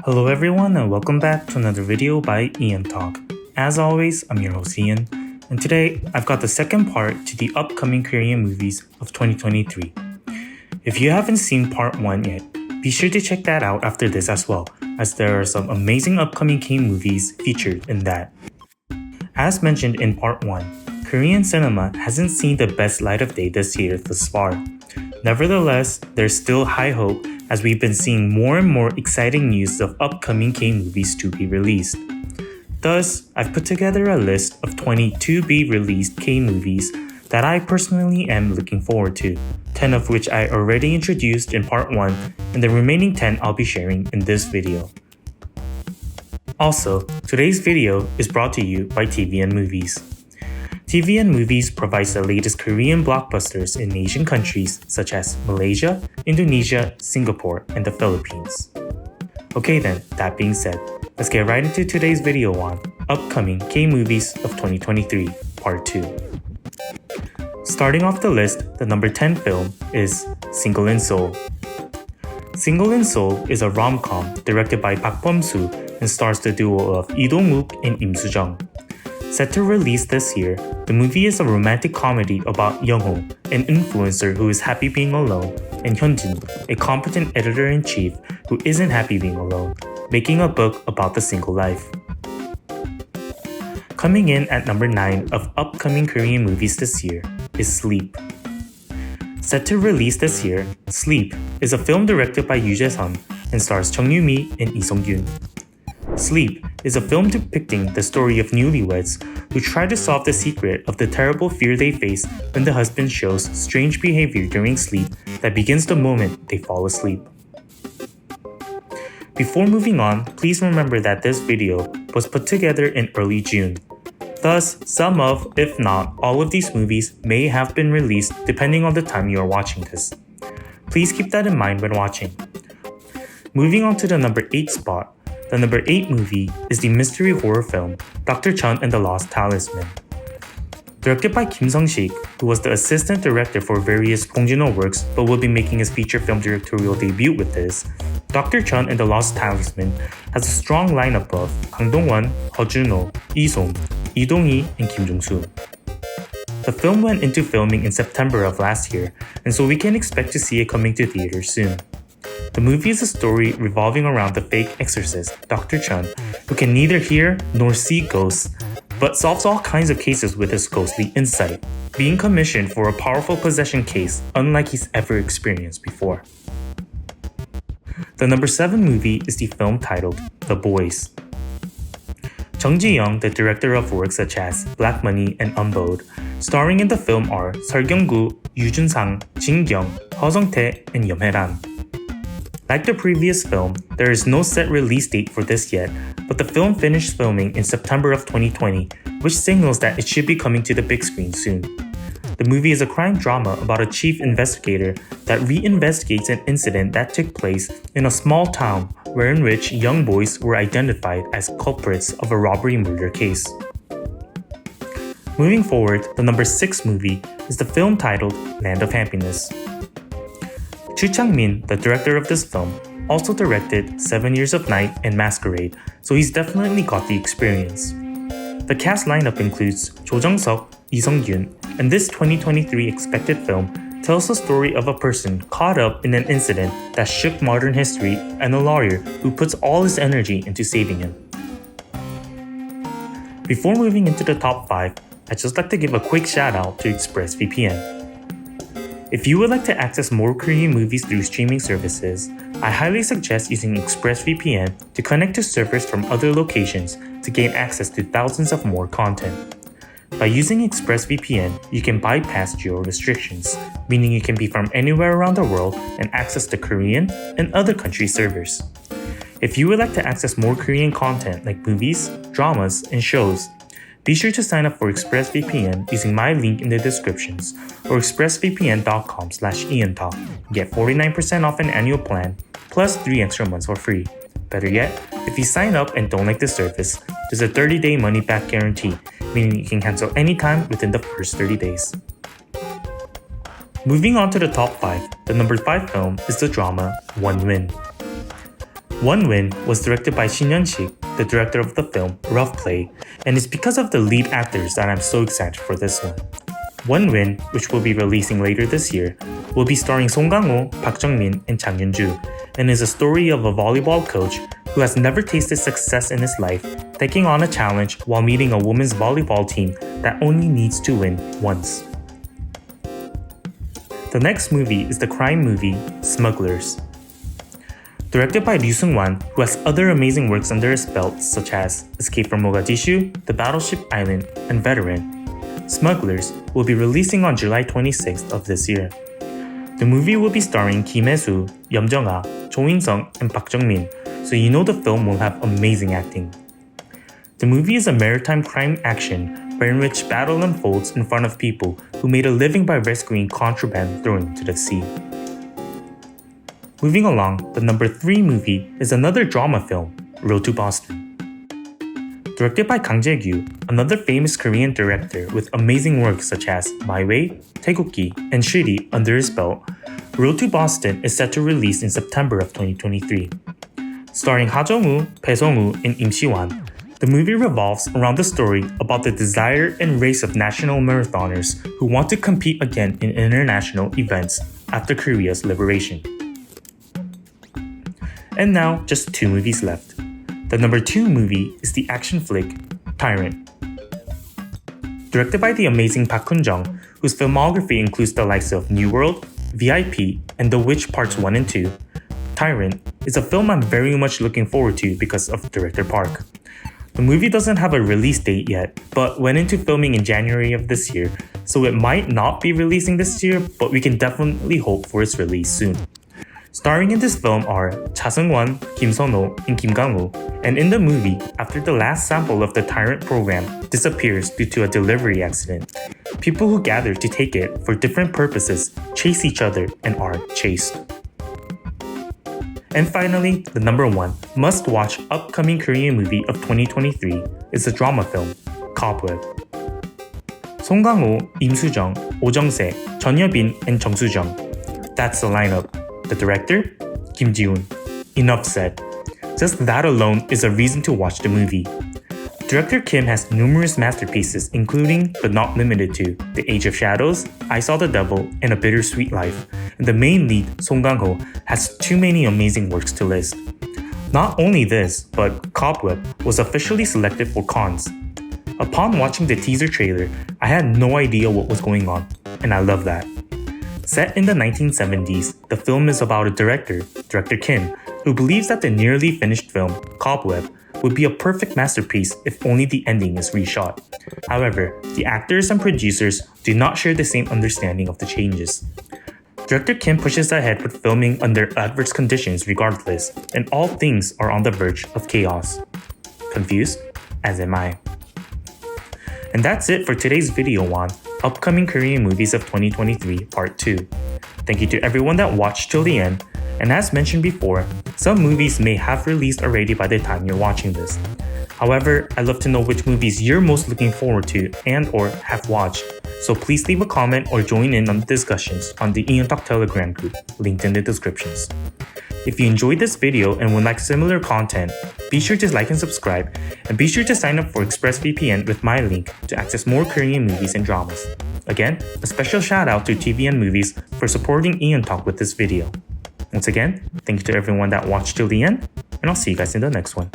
Hello everyone and welcome back to another video by EonTalk. As always, I'm your host Ian, and today I've got the second part to the upcoming Korean movies of 2023. If you haven't seen part 1 yet, be sure to check that out after this as well, as there are some amazing upcoming K movies featured in that. As mentioned in part 1, Korean cinema hasn't seen the best light of day this year thus far. Nevertheless, there's still high hope as we've been seeing more and more exciting news of upcoming K movies to be released. Thus, I've put together a list of 20 to-be released K movies that I personally am looking forward to, 10 of which I already introduced in part 1, and the remaining 10 I'll be sharing in this video. Also, today's video is brought to you by TVN Movies. TVN Movies provides the latest Korean blockbusters in Asian countries such as Malaysia, Indonesia, Singapore, and the Philippines. Okay then, that being said, let's get right into today's video on upcoming K movies of 2023, part 2. Starting off the list, the number 10 film is Single in Seoul. Single in Seoul is a rom-com directed by Park Bum-soo and stars the duo of Lee Dong-wook and Im Soo-jung. Set to release this year, the movie is a romantic comedy about Young-ho, an influencer who is happy being alone, and Hyun-jin, a competent editor-in-chief who isn't happy being alone, making a book about the single life. Coming in at number 9 of upcoming Korean movies this year is Sleep. Set to release this year, Sleep is a film directed by Yoo Jae-sun and stars Chung Yoo-mi and Lee Sung-gyun. Sleep is a film depicting the story of newlyweds who try to solve the secret of the terrible fear they face when the husband shows strange behavior during sleep that begins the moment they fall asleep. Before moving on, please remember that this video was put together in early June. Thus, some of, if not all of these movies may have been released depending on the time you are watching this. Please keep that in mind when watching. Moving on to the number 8 spot, the number 8 movie is the mystery horror film Dr. Chun and the Lost Talisman. Directed by Kim Sung-sik, who was the assistant director for various Bong Joon-ho works but will be making his feature film directorial debut with this, Dr. Chun and the Lost Talisman has a strong lineup of Kang Dong-won, Ho Jun-ho, Lee Som, Lee Dong-hee, and Kim Jung-soo. The film went into filming in September of last year, and so we can expect to see it coming to theaters soon. The movie is a story revolving around the fake exorcist, Dr. Chun, who can neither hear nor see ghosts, but solves all kinds of cases with his ghostly insight, being commissioned for a powerful possession case unlike he's ever experienced before. The number 7 movie is the film titled The Boys. Jung Ji-young, the director of works such as Black Money and Unbowed, starring in the film are Seol Kyung-gu, Yoo Jun-sang, Jin Kyung, Heo Sung-tae, and Yeom Hae-ran. Like the previous film, there is no set release date for this yet, but the film finished filming in September of 2020, which signals that it should be coming to the big screen soon. The movie is a crime drama about a chief investigator that reinvestigates an incident that took place in a small town wherein which young boys were identified as culprits of a robbery murder case. Moving forward, the number 6 movie is the film titled Land of Happiness. Chu Chang-min, the director of this film, also directed 7 Years of Night and Masquerade, so he's definitely got the experience. The cast lineup includes Cho Jung-seok, Lee Sung-gyun, and this 2023 expected film tells the story of a person caught up in an incident that shook modern history and a lawyer who puts all his energy into saving him. Before moving into the top 5, I'd just like to give a quick shout out to ExpressVPN. If you would like to access more Korean movies through streaming services, I highly suggest using ExpressVPN to connect to servers from other locations to gain access to thousands of more content. By using ExpressVPN, you can bypass geo restrictions, meaning you can be from anywhere around the world and access the Korean and other country servers. If you would like to access more Korean content like movies, dramas, and shows, be sure to sign up for ExpressVPN using my link in the descriptions or expressvpn.com/EonTalk and get 49% off an annual plan plus 3 extra months for free. Better yet, if you sign up and don't like the service, there's a 30-day money-back guarantee, meaning you can cancel anytime within the first 30 days. Moving on to the top 5, the number 5 film is the drama One Win. One Win was directed by Shin Yeon-sik, the director of the film Rough Play, and it's because of the lead actors that I'm so excited for this one. One Win, which will be releasing later this year, will be starring Song Kang-ho, Park Jung-min, and Chang Yun-ju, and is a story of a volleyball coach who has never tasted success in his life, taking on a challenge while meeting a women's volleyball team that only needs to win once. The next movie is the crime movie Smugglers. Directed by Ryu Seung-wan, who has other amazing works under his belt such as Escape from Mogadishu, The Battleship Island, and Veteran, Smugglers will be releasing on July 26th of this year. The movie will be starring Kim Hae-soo, Yeom Jung-ah, Cho In-sung, and Park Jung-min, so you know the film will have amazing acting. The movie is a maritime crime action wherein which battle unfolds in front of people who made a living by rescuing contraband thrown into the sea. Moving along, the number 3 movie is another drama film, Road to Boston. Directed by Kang Jae-gyu, another famous Korean director with amazing works such as My Way, Taegukgi, and Shiri under his belt, Road to Boston is set to release in September of 2023. Starring Ha Jung-woo, Bae Sung-woo, and Im Si-wan, the movie revolves around the story about the desire and race of national marathoners who want to compete again in international events after Korea's liberation. And now, just 2 movies left. The number 2 movie is the action flick Tyrant. Directed by the amazing Park Hoon-jung, whose filmography includes the likes of New World, VIP, and The Witch Parts 1 and 2, Tyrant is a film I'm very much looking forward to because of director Park. The movie doesn't have a release date yet, but went into filming in January of this year, so it might not be releasing this year, but we can definitely hope for its release soon. Starring in this film are Cha Seung-won, Kim Sun-ho, and Kim Kang-ho, and in the movie, after the last sample of the Tyrant program disappears due to a delivery accident, people who gather to take it for different purposes chase each other and are chased. And finally, the number 1 must-watch upcoming Korean movie of 2023 is a drama film, Cobweb. Song Kang-ho, Im Soo-jung, Oh Jung-se, Chun Yeobin, and Jung Soo-jung. That's the lineup. The director? Kim Ji-hoon. Enough said. Just that alone is a reason to watch the movie. Director Kim has numerous masterpieces including, but not limited to, The Age of Shadows, I Saw the Devil, and A Bittersweet Life, and the main lead, Song Kang-ho, has too many amazing works to list. Not only this, but Cobweb was officially selected for Cannes. Upon watching the teaser trailer, I had no idea what was going on, and I love that. Set in the 1970s, the film is about a director, Director Kim, who believes that the nearly finished film, Cobweb, would be a perfect masterpiece if only the ending is reshot. However, the actors and producers do not share the same understanding of the changes. Director Kim pushes ahead with filming under adverse conditions regardless, and all things are on the verge of chaos. Confused? As am I. And that's it for today's video on upcoming Korean movies of 2023 Part 2. Thank you to everyone that watched till the end, and as mentioned before, some movies may have released already by the time you're watching this. However, I'd love to know which movies you're most looking forward to and or have watched, so please leave a comment or join in on the discussions on the EonTalk Telegram group, linked in the descriptions. If you enjoyed this video and would like similar content, be sure to like and subscribe, and be sure to sign up for ExpressVPN with my link to access more Korean movies and dramas. Again, a special shout out to TVN Movies for supporting EonTalk with this video. Once again, thank you to everyone that watched till the end, and I'll see you guys in the next one.